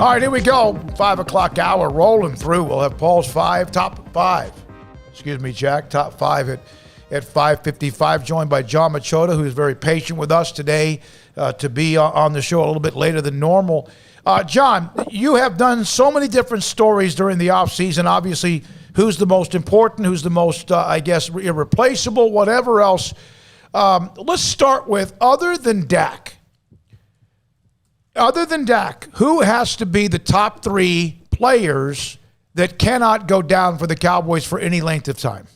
All right, here we go. 5 o'clock hour rolling through. We'll have Paul's top five. Excuse me, Jack. Top five at 5:55. Joined by John Machota, who is very patient with us today to be on the show a little bit later than normal. John, you have done so many different stories during the offseason. Obviously, who's the most important, who's the most, irreplaceable, whatever else. Let's start with, other than Dak, who has to be the top three players that cannot go down for the Cowboys for any length of time?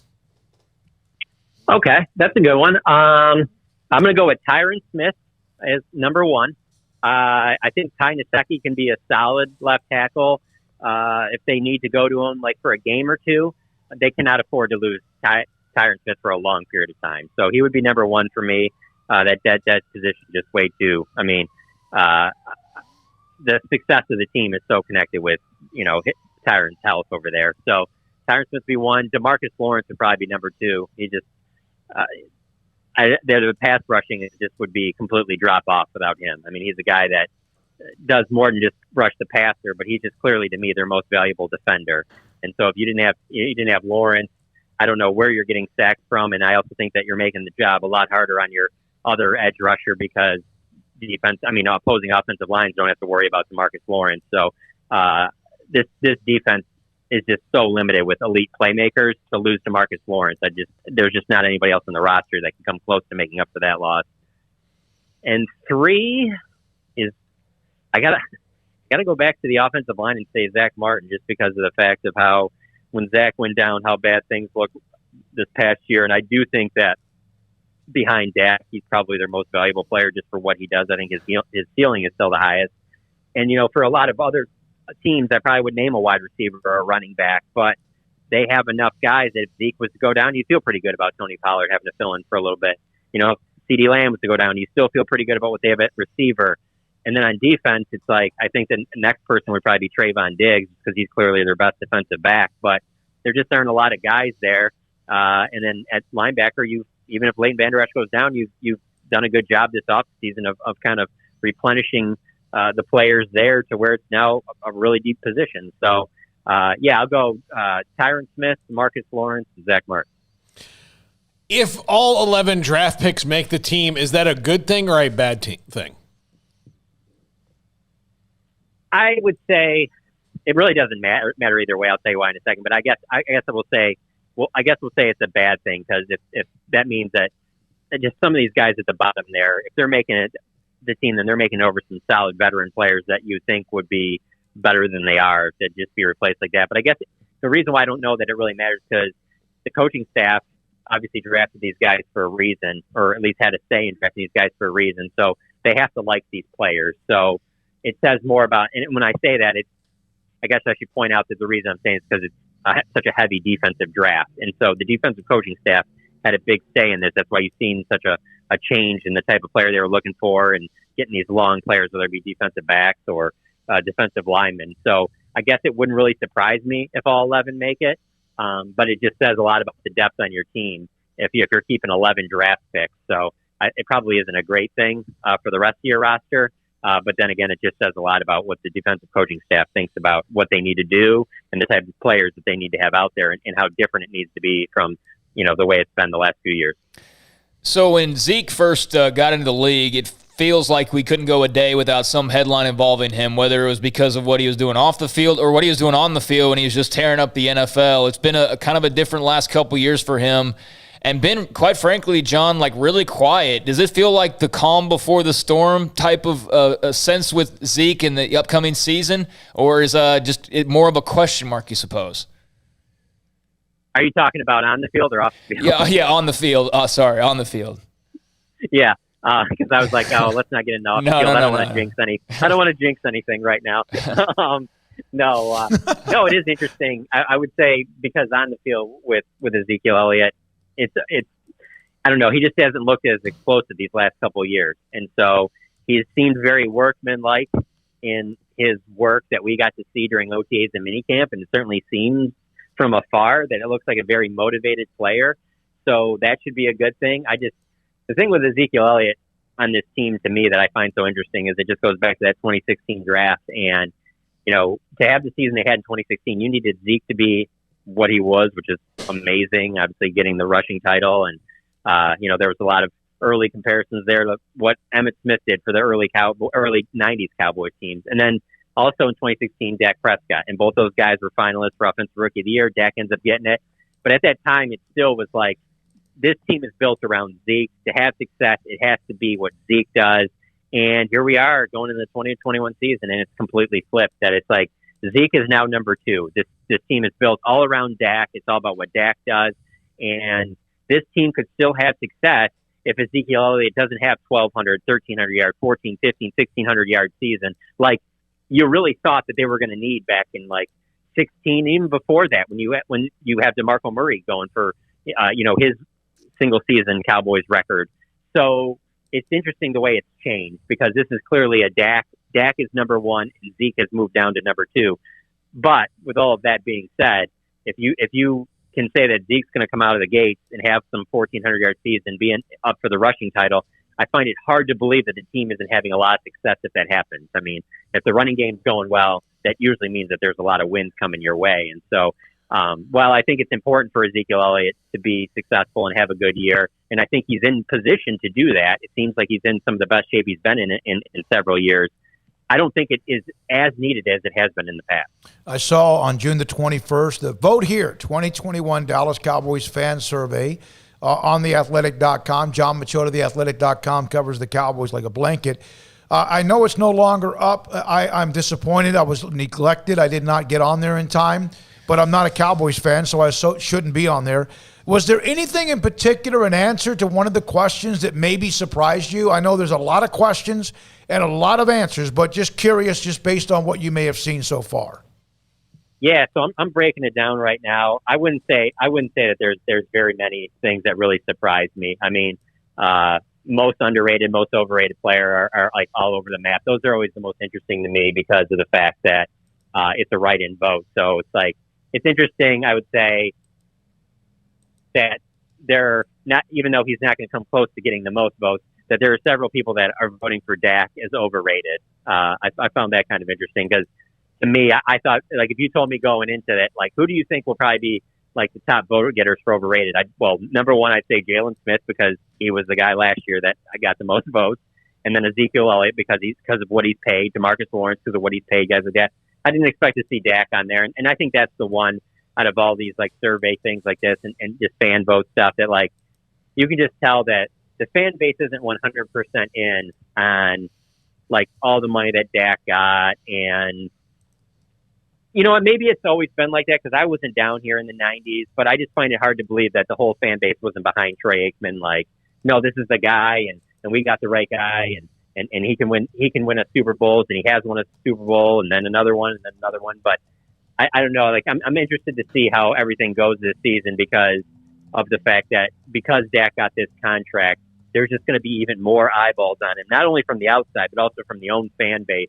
Okay, that's a good one. I'm going to go with Tyron Smith as number one. I think Ty Nsekhe can be a solid left tackle. If they need to go to him like for a game or two, they cannot afford to lose Tyron Smith for a long period of time. So he would be number one for me. That position just way too. I mean, the success of the team is so connected with, Tyron's health over there. So Tyron Smith would be one. DeMarcus Lawrence would probably be number two. He just, the pass rushing just would be completely drop off without him. I mean, he's a guy that does more than just rush the passer, but he's just clearly, to me, their most valuable defender. And so if you didn't have Lawrence, I don't know where you're getting sacks from. And I also think that you're making the job a lot harder on your other edge rusher, because opposing offensive lines don't have to worry about DeMarcus Lawrence. So this defense is just so limited with elite playmakers. To lose DeMarcus Lawrence, there's just not anybody else on the roster that can come close to making up for that loss. And three is, I gotta go back to the offensive line and say Zach Martin, just because of the fact of how, when Zach went down, how bad things looked this past year. And I do think that behind Dak, he's probably their most valuable player just for what he does. I think his ceiling is still the highest. And, for a lot of other teams, I probably would name a wide receiver or a running back, but they have enough guys that if Zeke was to go down, you feel pretty good about Tony Pollard having to fill in for a little bit. If CeeDee Lamb was to go down, you still feel pretty good about what they have at receiver. And then on defense, it's like, I think the next person would probably be Trayvon Diggs, because he's clearly their best defensive back, but there just aren't a lot of guys there. And then at linebacker, even if Leighton Vander Esch goes down, you've done a good job this offseason of kind of replenishing the players there to where it's now a really deep position. So, I'll go Tyron Smith, Marcus Lawrence, and Zach Martin. If all 11 draft picks make the team, is that a good thing or a bad thing? I would say it really doesn't matter either way. I'll tell you why in a second. But I guess we'll say it's a bad thing, because if that means that just some of these guys at the bottom there, if they're making it the team, then they're making over some solid veteran players that you think would be better than they are to just be replaced like that. But I guess the reason why I don't know that it really matters, because the coaching staff obviously drafted these guys for a reason, or at least had a say in drafting these guys for a reason. So they have to like these players. So it says more about, and when I say that, I guess I should point out that the reason I'm saying is because it's such a heavy defensive draft. And so the defensive coaching staff had a big say in this. That's why you've seen such a change in the type of player they were looking for, and getting these long players, whether it be defensive backs or defensive linemen. So I guess it wouldn't really surprise me if all 11 make it. But it just says a lot about the depth on your team if you're keeping 11 draft picks. So it probably isn't a great thing for the rest of your roster. But then again, it just says a lot about what the defensive coaching staff thinks about what they need to do and the type of players that they need to have out there, and how different it needs to be from, the way it's been the last few years. So when Zeke first got into the league, it feels like we couldn't go a day without some headline involving him, whether it was because of what he was doing off the field or what he was doing on the field when he was just tearing up the NFL. It's been a kind of a different last couple years for him, and been, quite frankly, John, like really quiet. Does it feel like the calm before the storm type of a sense with Zeke in the upcoming season, or is just more of a question mark, you suppose? Are you talking about on the field or off the field? Yeah, on the field. Sorry, on the field. Yeah, because I was like, let's not get into off the field. I don't want to jinx I don't want to jinx anything right now. No, it is interesting. I would say, because on the field with Ezekiel Elliott, it's I don't know. He just hasn't looked as explosive these last couple of years, and so he's seemed very workmanlike in his work that we got to see during OTAs and minicamp, and it certainly seems from afar that it looks like a very motivated player. So that should be a good thing. The thing with Ezekiel Elliott on this team, to me, that I find so interesting is it just goes back to that 2016 draft, and to have the season they had in 2016, you needed Zeke to be what he was, which is amazing. Obviously, getting the rushing title, and there was a lot of early comparisons there to what Emmitt Smith did for the early 90s Cowboys teams, and then also in 2016, Dak Prescott, and both those guys were finalists for Offensive Rookie of the Year. Dak ends up getting it, but at that time, it still was like this team is built around Zeke. To have success, it has to be what Zeke does. And here we are going into the 2021 season, and it's completely flipped. That it's like Zeke is now number 2. This team is built all around Dak. It's all about what Dak does, and this team could still have success if Ezekiel Elliott doesn't have 1,200, 1,300 yards, 14, 15, 1,600 yard season, like you really thought that they were going to need back in like 16, even before that, when you have DeMarco Murray going for his single season Cowboys record. So it's interesting the way it's changed, because this is clearly a Dak. Dak is number 1, and Zeke has moved down to number 2. But with all of that being said, if you can say that Zeke's going to come out of the gates and have some 1,400 yard season, being up for the rushing title, I find it hard to believe that the team isn't having a lot of success if that happens. I mean, if the running game's going well, that usually means that there's a lot of wins coming your way. And so, while I think it's important for Ezekiel Elliott to be successful and have a good year, and I think he's in position to do that, it seems like he's in some of the best shape he's been in several years. I don't think it is as needed as it has been in the past. I saw on June the 21st, the Vote Here 2021 Dallas Cowboys fan survey on theathletic.com. John Machota, theathletic.com, covers the Cowboys like a blanket. I know it's no longer up. I'm disappointed. I was neglected. I did not get on there in time, but I'm not a Cowboys fan, so I shouldn't be on there. Was there anything in particular, an answer to one of the questions that maybe surprised you? I know there's a lot of questions and a lot of answers, but just curious, just based on what you may have seen so far. Yeah, so I'm breaking it down right now. I wouldn't say that there's very many things that really surprised me. I mean, most underrated, most overrated player are like all over the map. Those are always the most interesting to me because of the fact that it's a write-in vote. So it's like, it's interesting, I would say, that they're not, even though he's not going to come close to getting the most votes, that there are several people that are voting for Dak as overrated. I found that kind of interesting, because to me, I thought, like, if you told me going into that, like, who do you think will probably be like the top voter getters for overrated? Number 1, I'd say Jalen Smith, because he was the guy last year that I got the most votes, and then Ezekiel Elliott because of what he's paid, DeMarcus Lawrence because of what he's paid, guys like that. I didn't expect to see Dak on there, and I think that's the one out of all these like survey things like this and just fan vote stuff that, like, you can just tell that the fan base isn't 100% in on like all the money that Dak got. And you know what, maybe it's always been like that because I wasn't down here in the 90s, but I just find it hard to believe that the whole fan base wasn't behind Troy Aikman. Like, no, this is the guy, and we got the right guy, and he can win a Super Bowls, and he has won a Super Bowl, and then another one, and then another one. But I don't know. Like, I'm interested to see how everything goes this season because of the fact that because Dak got this contract, there's just going to be even more eyeballs on him, not only from the outside, but also from the own fan base,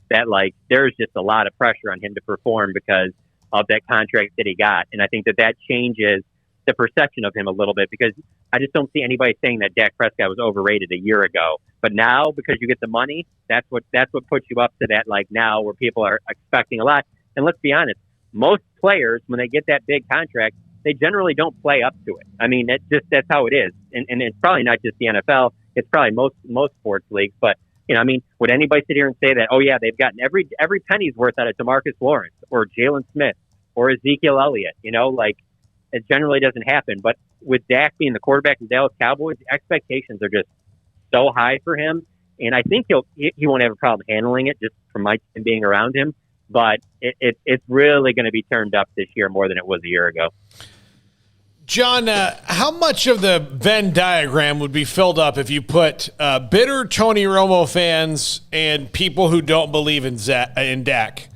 that like there's just a lot of pressure on him to perform because of that contract that he got. And I think that changes the perception of him a little bit, because I just don't see anybody saying that Dak Prescott was overrated a year ago. But now, because you get the money, that's what puts you up to that, like, now where people are expecting a lot. And let's be honest, most players, when they get that big contract, they generally don't play up to it. I mean, that's how it is. And it's probably not just the NFL. It's probably most sports leagues. But, you know, I mean, would anybody sit here and say that, oh, yeah, they've gotten every penny's worth out of DeMarcus Lawrence or Jalen Smith or Ezekiel Elliott? You know, like, it generally doesn't happen. But with Dak being the quarterback of the Dallas Cowboys, the expectations are just so high for him. And I think he won't have a problem handling it just from my team being around him. But it's really going to be turned up this year more than it was a year ago. John, how much of the Venn diagram would be filled up if you put bitter Tony Romo fans and people who don't believe in Dak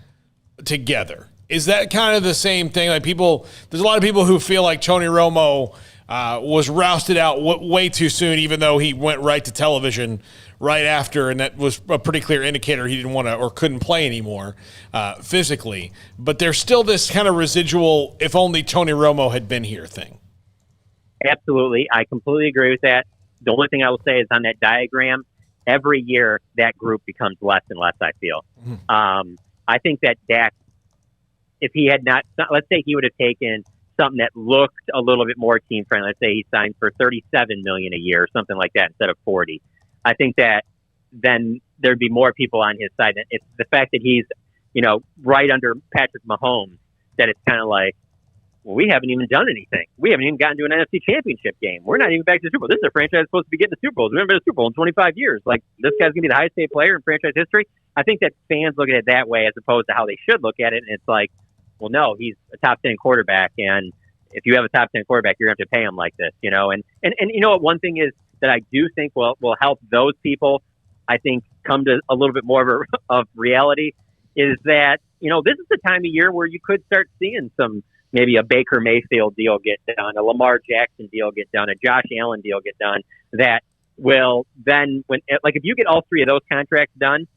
together? Is that kind of the same thing? Like, there's a lot of people who feel like Tony Romo was rousted out way too soon, even though he went right to television right after, and that was a pretty clear indicator he didn't want to or couldn't play anymore physically. But there's still this kind of residual, if only Tony Romo had been here thing. Absolutely. I completely agree with that. The only thing I will say is on that diagram, every year that group becomes less and less, I feel. Mm-hmm. I think that Dak, if he had not, let's say he would have taken something that looked a little bit more team friendly. Let's say he signed for $37 million a year or something like that instead of 40. I think that then there'd be more people on his side. It's the fact that he's, right under Patrick Mahomes, that it's kind of like, well, we haven't even done anything. We haven't even gotten to an NFC Championship game. We're not even back to the Super Bowl. This is a franchise supposed to be getting the Super Bowl. We haven't been to the Super Bowl in 25 years. Like, this guy's going to be the highest paid player in franchise history. I think that fans look at it that way as opposed to how they should look at it. And it's like, well, no, he's a top 10 quarterback. And if you have a top 10 quarterback, you're going to have to pay him like this, And you know what? One thing is that I do think will help those people, I think, come to a little bit more of reality is that, this is the time of year where you could start seeing maybe a Baker Mayfield deal get done, a Lamar Jackson deal get done, a Josh Allen deal get done, that will then, if you get all three of those contracts done,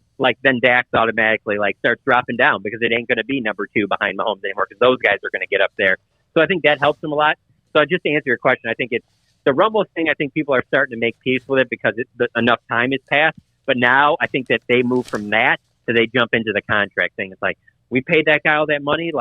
then Dak's automatically starts dropping down because it ain't going to be number 2 behind Mahomes anymore because those guys are going to get up there. So I think that helps him a lot. So just to answer your question, I think it's the Rumble thing. I think people are starting to make peace with it because enough time has passed. But now I think that they move from that to they jump into the contract thing. It's like, we paid that guy all that money.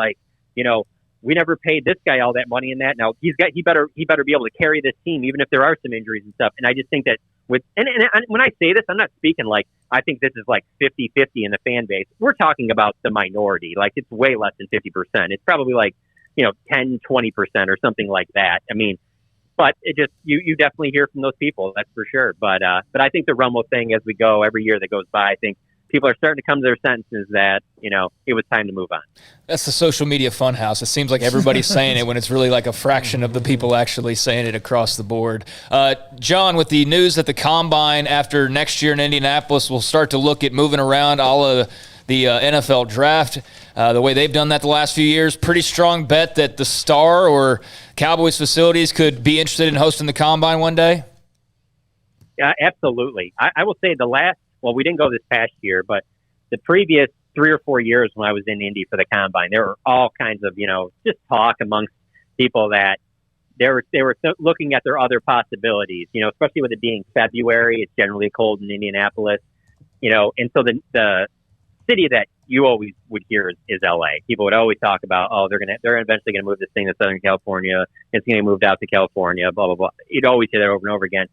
We never paid this guy all that money in that. Now he better be able to carry this team, even if there are some injuries and stuff. And I just think that and when I say this, I'm not speaking I think this is 50-50 in the fan base. We're talking about the minority. It's way less than 50%. It's probably 10, 20% or something like that. I mean, but it just, you definitely hear from those people. That's for sure. But I think the Rumble thing, as we go every year that goes by, I think people are starting to come to their senses that, it was time to move on. That's the social media funhouse. It seems like everybody's saying it when it's really a fraction of the people actually saying it across the board. John, with the news that the Combine after next year in Indianapolis will start to look at moving around all of the NFL draft, the way they've done that the last few years, pretty strong bet that the Star or Cowboys facilities could be interested in hosting the Combine one day? Yeah, absolutely. I will say we didn't go this past year, but the previous 3 or 4 years when I was in Indy for the Combine, there were all kinds of, just talk amongst people that they were looking at their other possibilities, especially with it being February. It's generally cold in Indianapolis, and so the city that you always would hear is LA. People would always talk about, they're eventually going to move this thing to Southern California. It's going to be moved out to California, blah, blah, blah. You'd always hear that over and over again.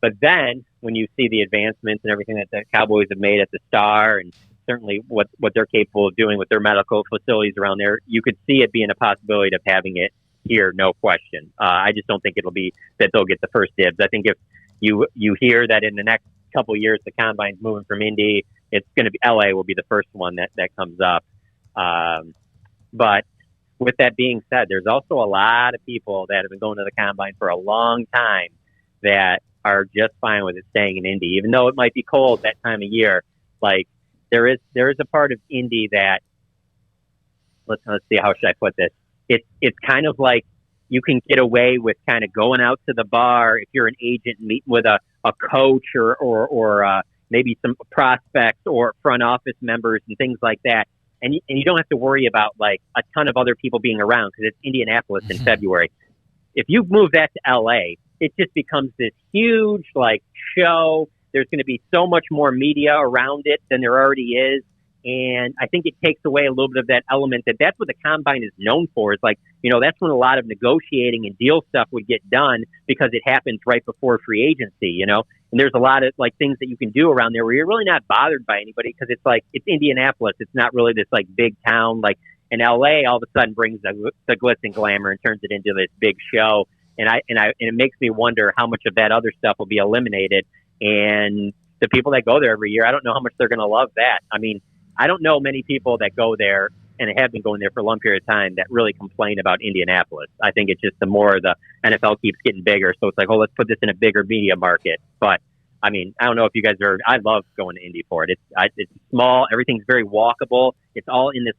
But then when you see the advancements and everything that the Cowboys have made at the Star and certainly what they're capable of doing with their medical facilities around there, you could see it being a possibility of having it here, no question. I just don't think it'll be that they'll get the first dibs. I think if you hear that in the next couple of years the Combine's moving from Indy, it's going to be LA will be the first one that comes up. But with that being said, there's also a lot of people that have been going to the Combine for a long time that are just fine with it staying in Indy, even though it might be cold that time of year. There is a part of Indy that let's see, how should I put this? It's kind of like you can get away with kind of going out to the bar if you're an agent and meeting with a coach or maybe some prospects or front office members and things like that. And you don't have to worry about a ton of other people being around because it's Indianapolis in February. If you move that to LA, it just becomes this huge show. There's going to be so much more media around it than there already is. And I think it takes away a little bit of that element that's what the Combine is known for. It's that's when a lot of negotiating and deal stuff would get done because it happens right before free agency, and there's a lot of things that you can do around there where you're really not bothered by anybody because it's Indianapolis. It's not really this big town and LA all of a sudden brings the glitz and glamour and turns it into this big show. And it makes me wonder how much of that other stuff will be eliminated. And the people that go there every year, I don't know how much they're going to love that. I mean, I don't know many people that go there and have been going there for a long period of time that really complain about Indianapolis. I think it's just the more the NFL keeps getting bigger. So it's let's put this in a bigger media market. But I mean, I don't know if you guys I love going to Indy for it. It's small. Everything's very walkable. It's all in this,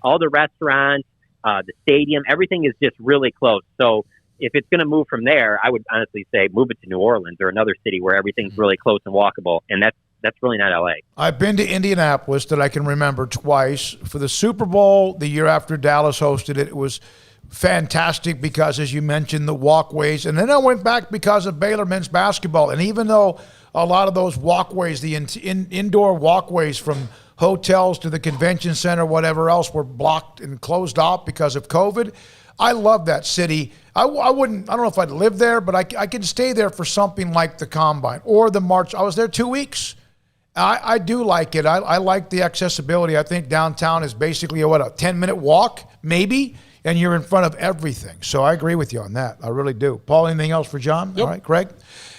all the restaurants, the stadium, everything is just really close. So if it's going to move from there, I would honestly say move it to New Orleans or another city where everything's really close and walkable. And that's really not LA. I've been to Indianapolis that I can remember twice. For the Super Bowl, the year after Dallas hosted it, it was fantastic because, as you mentioned, the walkways. And then I went back because of Baylor men's basketball. And even though a lot of those walkways, the indoor walkways from hotels to the convention center, whatever else, were blocked and closed off because of COVID. I love that city. I don't know if I'd live there, but I could stay there for something like the Combine or the March. I was there 2 weeks. I do like it. I like the accessibility. I think downtown is basically a 10-minute walk, maybe, and you're in front of everything. So I agree with you on that. I really do. Paul, anything else for John? Yep. All right, Craig?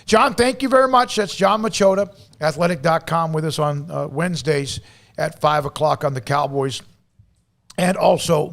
John, thank you very much. That's John Machota, athletic.com, with us on Wednesdays at 5 o'clock on the Cowboys. And also